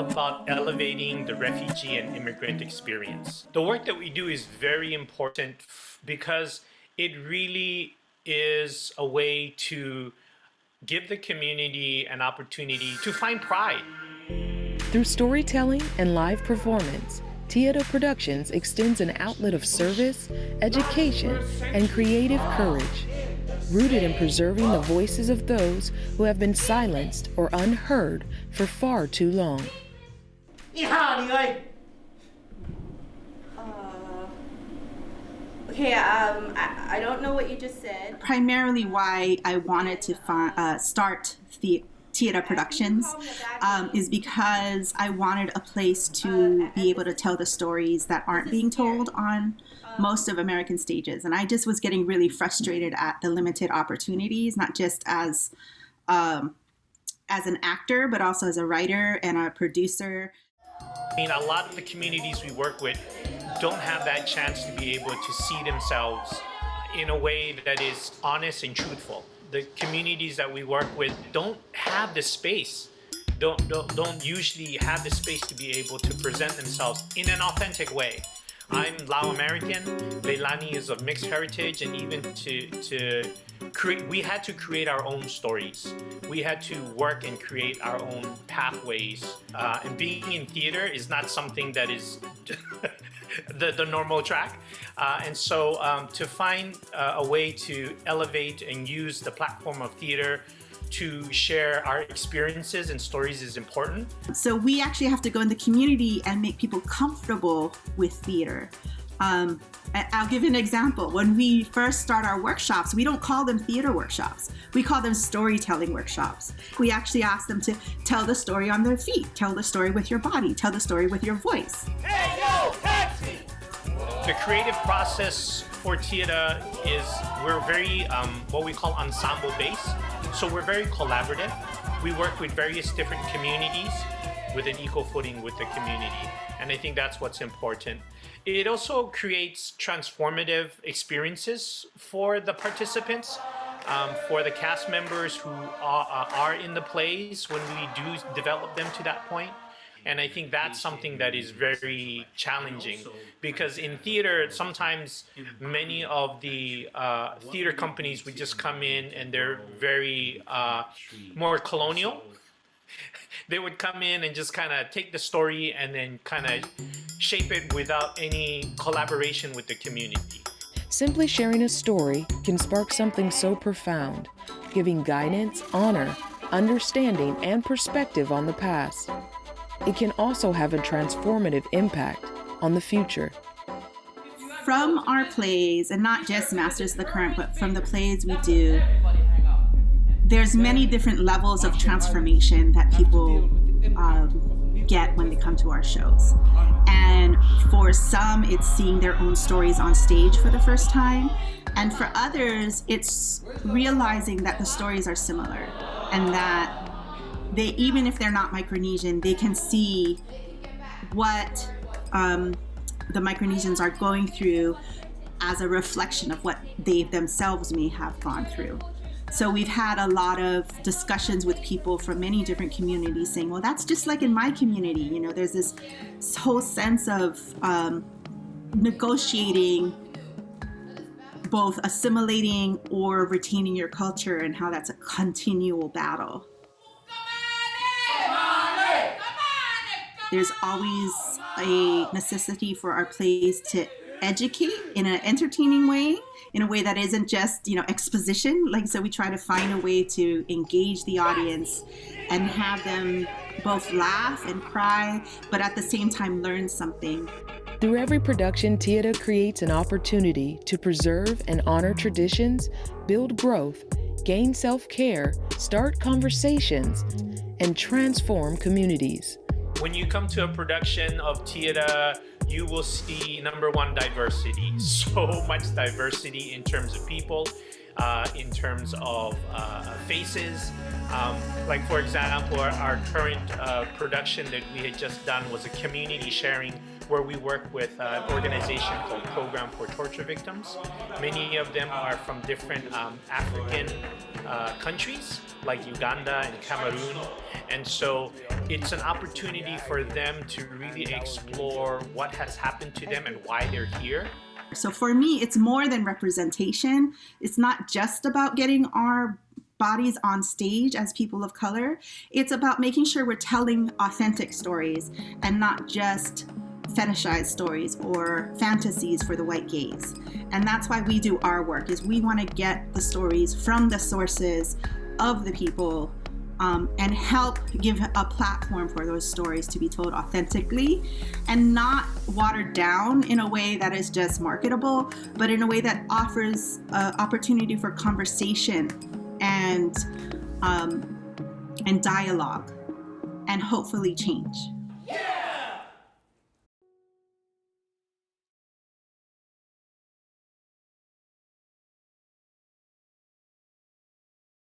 about elevating the refugee and immigrant experience. The work that we do is very important because it really is a way to give the community an opportunity to find pride. Through storytelling and live performance, TeAda Productions extends an outlet of service, education, and creative courage, rooted in preserving the voices of those who have been silenced or unheard for far too long. Okay, I don't know what you just said. Primarily why I wanted to start TeAda Productions is because I wanted a place to be able to tell the stories that aren't being told on most of American stages. And I just was getting really frustrated at the limited opportunities, not just as an actor, but also as a writer and a producer. I mean, a lot of the communities we work with don't have that chance to be able to see themselves in a way that is honest and truthful. The communities that we work with don't have the space, don't usually have the space to be able to present themselves in an authentic way. I'm Lao American, Leilani is of mixed heritage, and even we had to create our own stories. We had to work and create our own pathways. And being in theater is not something that is the normal track. And so to find a way to elevate and use the platform of theater to share our experiences and stories is important. So we actually have to go in the community and make people comfortable with theater. I'll give you an example. When we first start our workshops, we don't call them theater workshops. We call them storytelling workshops. We actually ask them to tell the story on their feet, tell the story with your body, tell the story with your voice. Hey, yo, taxi! The creative process for TeAda is we're very what we call ensemble based. So we're very collaborative. We work with various different communities with an equal footing with the community. And I think that's what's important. It also creates transformative experiences for the participants, for the cast members who are in the plays when we do develop them to that point. And I think that's something that is very challenging because in theater, sometimes many of the theater companies would just come in and they're very more colonial. They would come in and just kind of take the story and then kind of shape it without any collaboration with the community. Simply sharing a story can spark something so profound, giving guidance, honor, understanding, and perspective on the past. It can also have a transformative impact on the future. From our plays, and not just Masters of the Current, but from the plays we do, there's many different levels of transformation that people get when they come to our shows. And for some, it's seeing their own stories on stage for the first time. And for others, it's realizing that the stories are similar and that they, even if they're not Micronesian, they can see what the Micronesians are going through as a reflection of what they themselves may have gone through. So we've had a lot of discussions with people from many different communities saying, well, that's just like in my community. You know, there's this whole sense of negotiating both assimilating or retaining your culture and how that's a continual battle. There's always a necessity for our plays to educate in an entertaining way, in a way that isn't just, exposition. Like, so we try to find a way to engage the audience and have them both laugh and cry, but at the same time learn something. Through every production, TeAda creates an opportunity to preserve and honor traditions, build growth, gain self-care, start conversations, and transform communities. When you come to a production of TeAda, you will see, number one, diversity. So much diversity in terms of people, in terms of faces. Like, for example, our current production that we had just done was a community sharing where we work with an organization called Program for Torture Victims. Many of them are from different African countries like Uganda and Cameroon. And so it's an opportunity for them to really explore what has happened to them and why they're here. So for me, it's more than representation. It's not just about getting our bodies on stage as people of color. It's about making sure we're telling authentic stories and not just fetishized stories or fantasies for the white gaze. And that's why we do our work, is we want to get the stories from the sources of the people, and help give a platform for those stories to be told authentically and not watered down in a way that is just marketable, but in a way that offers opportunity for conversation and dialogue and hopefully change. Yeah!